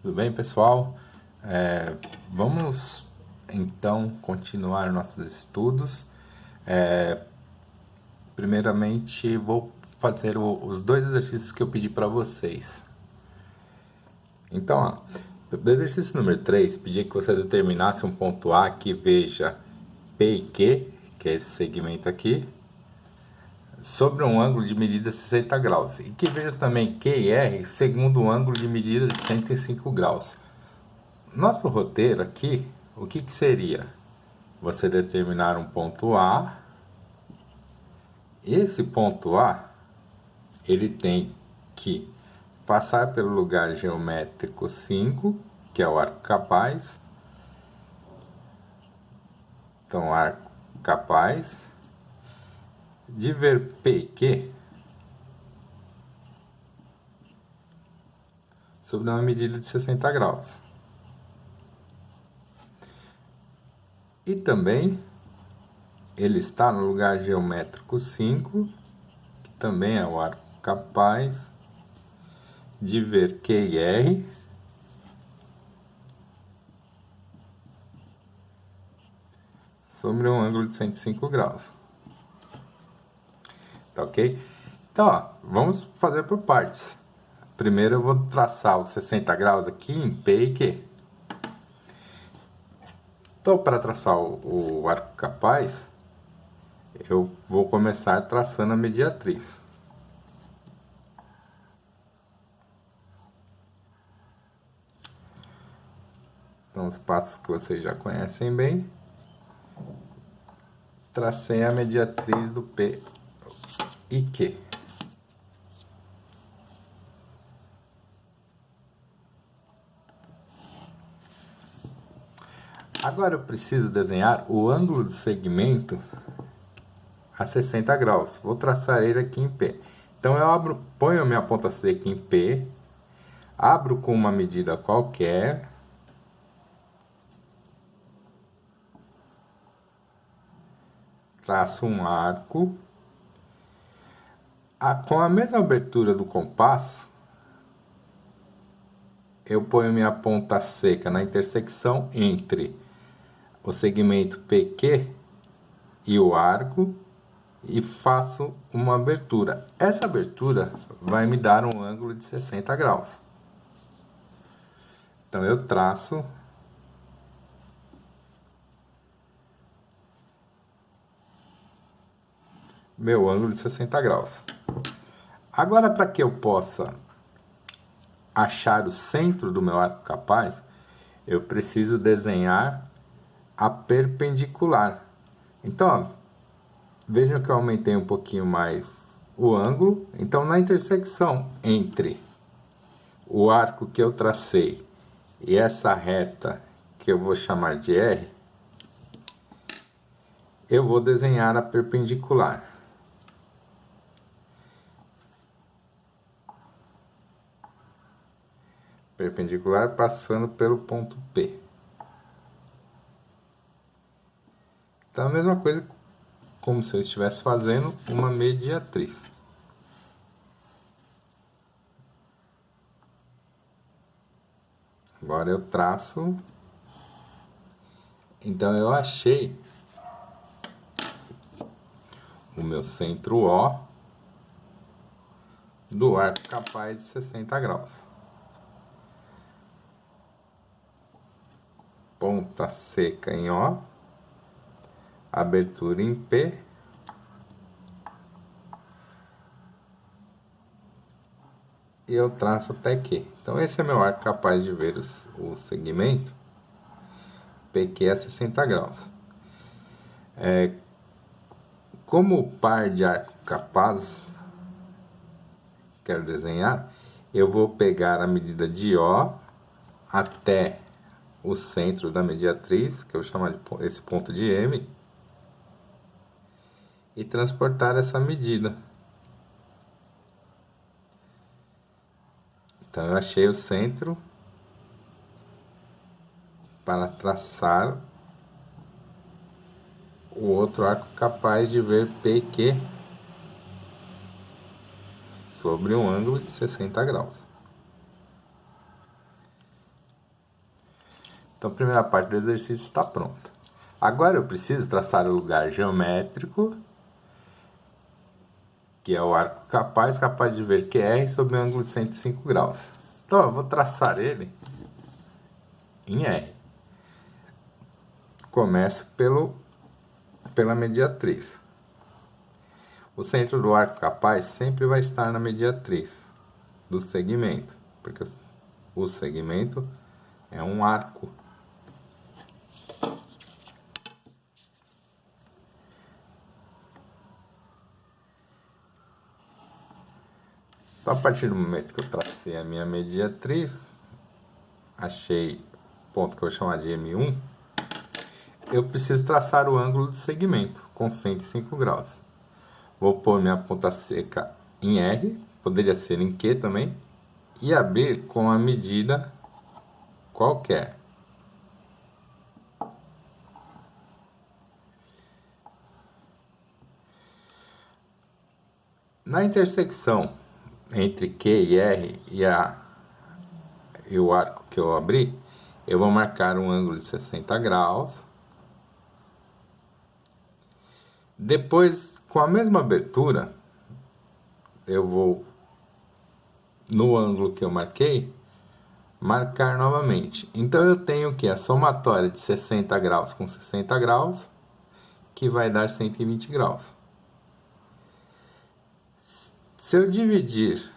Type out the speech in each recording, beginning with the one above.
Tudo bem, pessoal? Vamos então continuar nossos estudos. Primeiramente, vou fazer os dois exercícios que eu pedi para vocês. Então, do exercício número 3, pedi que você determinasse um ponto A que veja P e Q, que é esse segmento aqui, sobre um ângulo de medida 60 graus. E que veja também Q e R segundo um ângulo de medida de 105 graus. Nosso roteiro aqui, o que seria? Você determinar um ponto A. Esse ponto A, ele tem que passar pelo lugar geométrico 5, que é o arco capaz. Então, arco capaz de ver P e Q sobre uma medida de 60 graus. E também ele está no lugar geométrico 5, que também é o arco capaz de ver Q e R sobre um ângulo de 105 graus. Tá ok? Então, ó, vamos fazer por partes. Primeiro eu vou traçar os 60 graus aqui em P e Q. Então, para traçar o arco capaz, eu vou começar traçando a mediatriz. Então, os passos que vocês já conhecem bem. Tracei a mediatriz do P e Q. Agora eu preciso desenhar o ângulo do segmento a 60 graus. Vou traçar ele aqui em P. Então eu ponho a minha ponta seca em P, abro com uma medida qualquer, traço um arco. Com a mesma abertura do compasso, eu ponho minha ponta seca na intersecção entre o segmento PQ e o arco e faço uma abertura. Essa abertura vai me dar um ângulo de 60 graus. Então eu traço meu ângulo de 60 graus. Agora, para que eu possa achar o centro do meu arco capaz, eu preciso desenhar a perpendicular. Então, ó, vejam que eu aumentei um pouquinho mais o ângulo. Então, na intersecção entre o arco que eu tracei e essa reta que eu vou chamar de R, eu vou desenhar a perpendicular. Perpendicular passando pelo ponto P. Então, a mesma coisa como se eu estivesse fazendo uma mediatriz. Agora eu traço. Então eu achei o meu centro O do arco capaz de 60 graus. Ponta seca em O, abertura em P, e eu traço até aqui. Então esse é meu arco capaz de ver o segmento PQ a 60 graus. Como par de arco capaz quero desenhar, eu vou pegar a medida de O até o centro da mediatriz, que eu chamo de esse ponto de M, e transportar essa medida. Então eu achei o centro para traçar o outro arco capaz de ver P e Q sobre um ângulo de 60 graus. Então a primeira parte do exercício está pronta. Agora eu preciso traçar o lugar geométrico, que é o arco capaz de ver QR sob um ângulo de 105 graus. Então eu vou traçar ele em R. Começo pela mediatriz. O centro do arco capaz sempre vai estar na mediatriz do segmento, porque o segmento é um arco. Então, a partir do momento que eu tracei a minha mediatriz, achei o ponto que eu vou chamar de M1, eu preciso traçar o ângulo do segmento com 105 graus. Vou pôr minha ponta seca em R, poderia ser em Q também, e abrir com a medida qualquer. Na intersecção entre Q e R e o arco que eu abri, eu vou marcar um ângulo de 60 graus. Depois, com a mesma abertura, eu vou, no ângulo que eu marquei, marcar novamente. Então eu tenho que a somatória de 60 graus com 60 graus, que vai dar 120 graus. Se eu dividir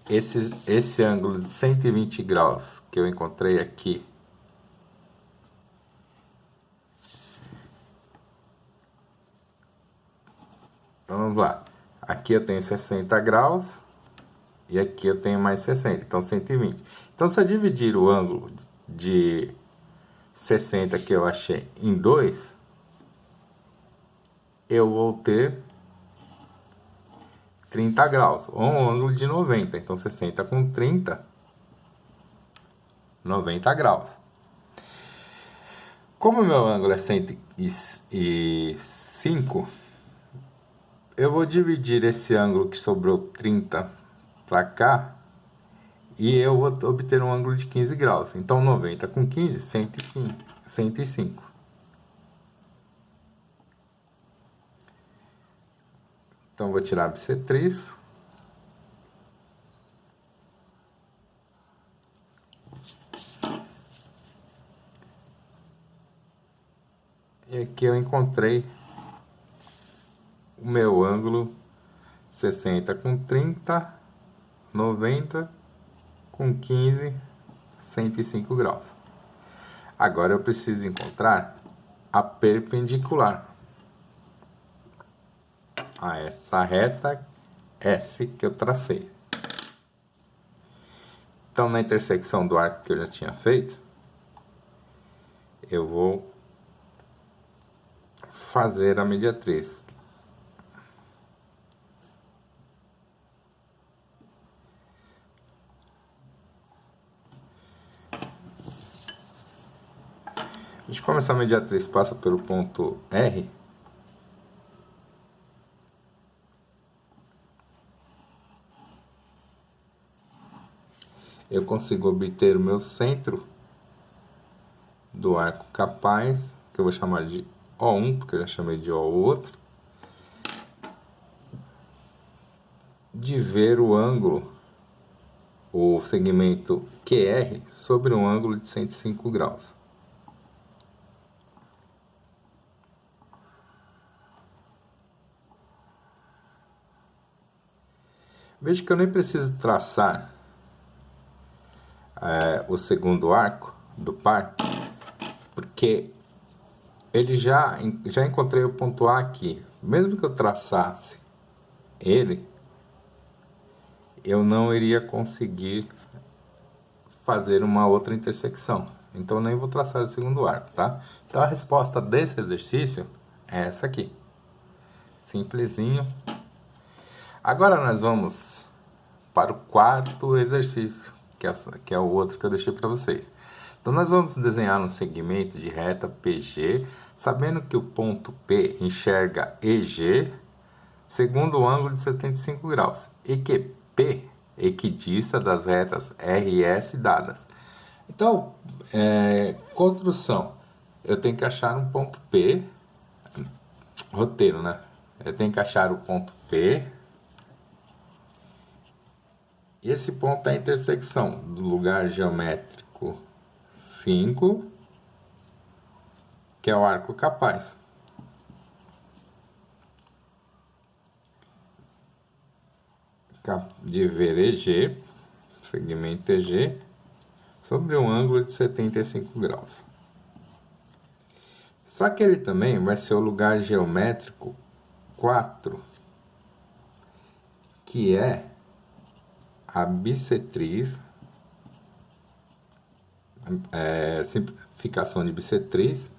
esse ângulo de 120 graus que eu encontrei aqui vamos lá, aqui eu tenho 60 graus e aqui eu tenho mais 60, então 120. Então se eu dividir o ângulo de 60 que eu achei em 2, eu vou ter 30 graus, ou um ângulo de 90. Então 60 com 30, 90 graus. Como o meu ângulo é 105, eu vou dividir esse ângulo que sobrou 30 para cá e eu vou obter um ângulo de 15 graus. Então 90 com 15, 115, 105. Então vou tirar a bissetriz. E aqui eu encontrei o meu ângulo 60 com 30, 90 com 15, 105 graus. Agora eu preciso encontrar a perpendicular a essa reta S que eu tracei. Então, na intersecção do arco que eu já tinha feito, eu vou fazer a mediatriz. A gente começa a mediatriz, passa pelo ponto R. Eu consigo obter o meu centro do arco capaz, que eu vou chamar de O1, porque eu já chamei de O outro, de ver o ângulo, o segmento QR, sobre um ângulo de 105 graus. Veja que eu nem preciso traçar o segundo arco do par, porque ele já encontrei o ponto A aqui. Mesmo que eu traçasse ele, eu não iria conseguir fazer uma outra intersecção. Então eu nem vou traçar o segundo arco, tá? Então a resposta desse exercício é essa aqui. Simplesinho. Agora nós vamos para o quarto exercício, que é o outro que eu deixei para vocês. Então nós vamos desenhar um segmento de reta PG, sabendo que o ponto P enxerga EG segundo o ângulo de 75 graus. E que P equidista das retas RS dadas. Então, construção, eu tenho que achar um ponto P, roteiro, né? Eu tenho que achar o ponto P, e esse ponto é a intersecção do lugar geométrico 5, que é o arco capaz. De ver EG, segmento EG, sobre um ângulo de 75 graus. Só que ele também vai ser o lugar geométrico 4, que é a bissetriz, simplificação de bissetriz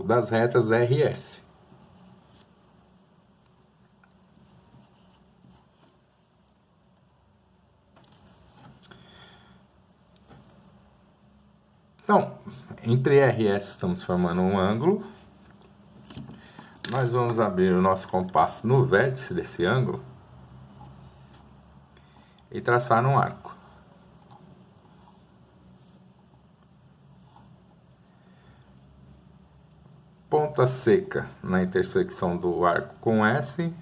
das retas RS. Então, entre RS estamos formando um ângulo. Nós vamos abrir o nosso compasso no vértice desse ângulo e traçar um arco. Ponta seca na intersecção do arco com S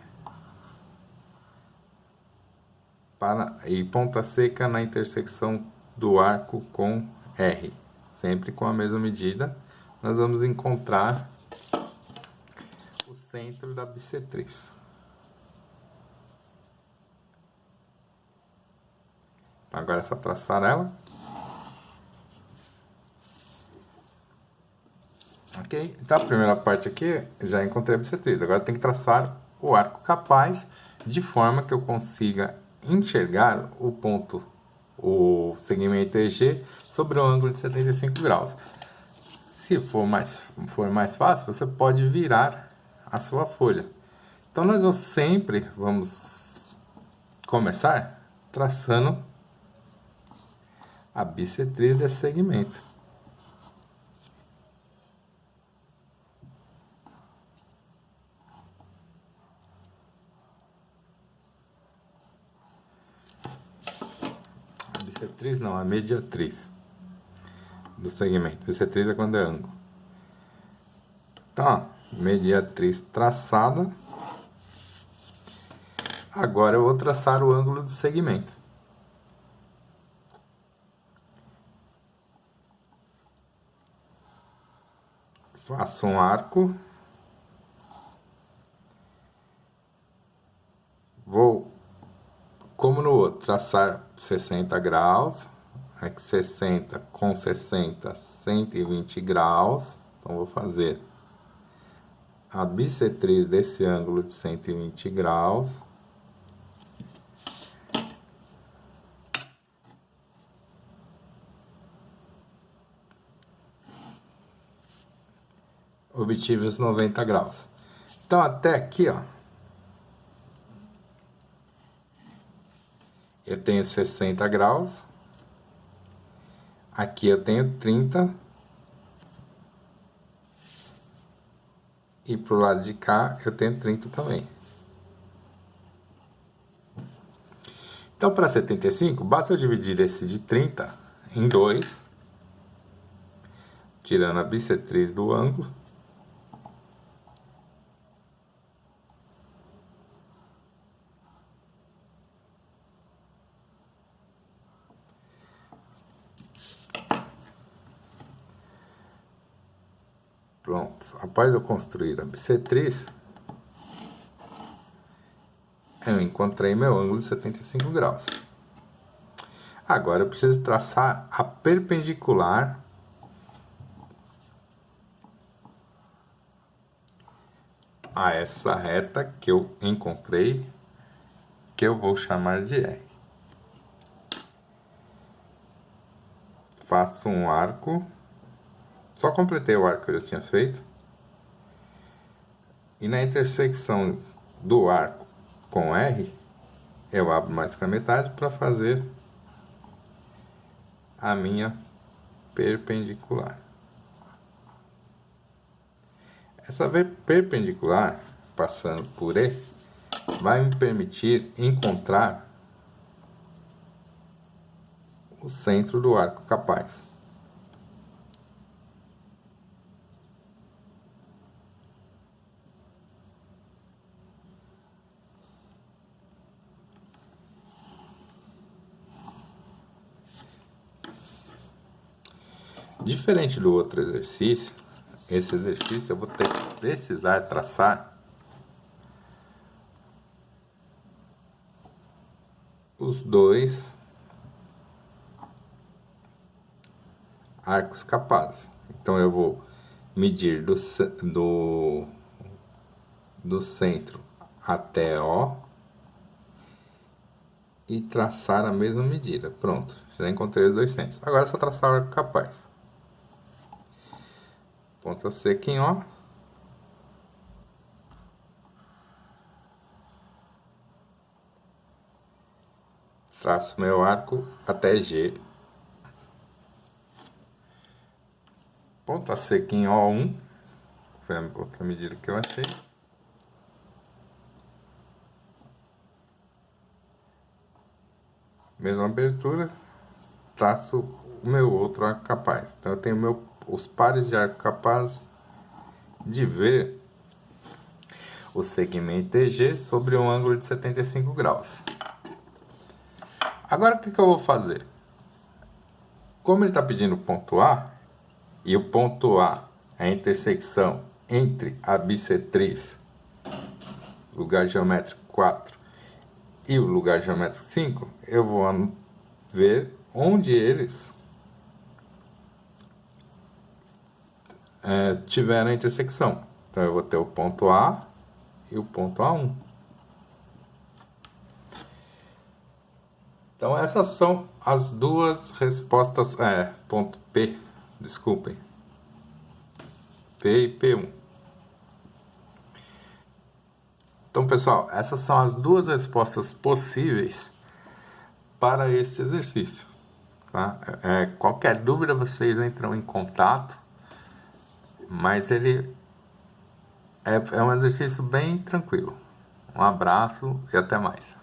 e ponta seca na intersecção do arco com R. Sempre com a mesma medida, nós vamos encontrar o centro da bissetriz. Agora é só traçar ela. Ok? Então a primeira parte aqui, já encontrei a bissetriz. Agora tem que traçar o arco capaz, de forma que eu consiga enxergar o ponto, o segmento EG, sobre o ângulo de 75 graus. Se for mais fácil, você pode virar a sua folha. Então nós vamos começar traçando a bissetriz desse segmento. A bissetriz não, a mediatriz do segmento. Bissetriz é quando é ângulo. Então, mediatriz traçada. Agora eu vou traçar o ângulo do segmento. Faço um arco. Vou, como no outro, traçar 60 graus. Aqui 60 com 60, 120 graus. Então vou fazer a bissetriz desse ângulo de 120 graus. Obtive os 90 graus. Então até aqui, ó, eu tenho 60 graus. Aqui eu tenho 30. E pro lado de cá eu tenho 30 também. Então para 75, basta eu dividir esse de 30 em 2, tirando a bissetriz do ângulo. Pronto, após eu construir a bissetriz, eu encontrei meu ângulo de 75 graus. Agora eu preciso traçar a perpendicular a essa reta que eu encontrei, que eu vou chamar de R. Faço um arco. Só completei o arco que eu já tinha feito. E na intersecção do arco com R, eu abro mais que a metade para fazer a minha perpendicular. Essa perpendicular, passando por E, vai me permitir encontrar o centro do arco capaz. Diferente do outro exercício, esse exercício eu vou precisar traçar os dois arcos capazes. Então eu vou medir do centro até O e traçar a mesma medida. Pronto, já encontrei os dois centros. Agora é só traçar o arco capaz. Ponta seca em O. Traço meu arco até G. Ponta seca em O1. Foi a outra medida que eu achei. Mesma abertura. Traço o meu outro arco capaz. Então eu tenho os pares de arco capaz de ver o segmento EG sobre um ângulo de 75 graus. Agora o que eu vou fazer? Como ele está pedindo o ponto A, e o ponto A é a intersecção entre a bissetriz, lugar geométrico 4, e o lugar geométrico 5, eu vou ver onde eles tiveram a intersecção. Então eu vou ter o ponto A e o ponto A1. Então essas são as duas respostas, ponto P, desculpem, P e P1. Então pessoal, essas são as duas respostas possíveis para este exercício. Tá? Qualquer dúvida vocês entram em contato, mas ele é um exercício bem tranquilo. Um abraço e até mais.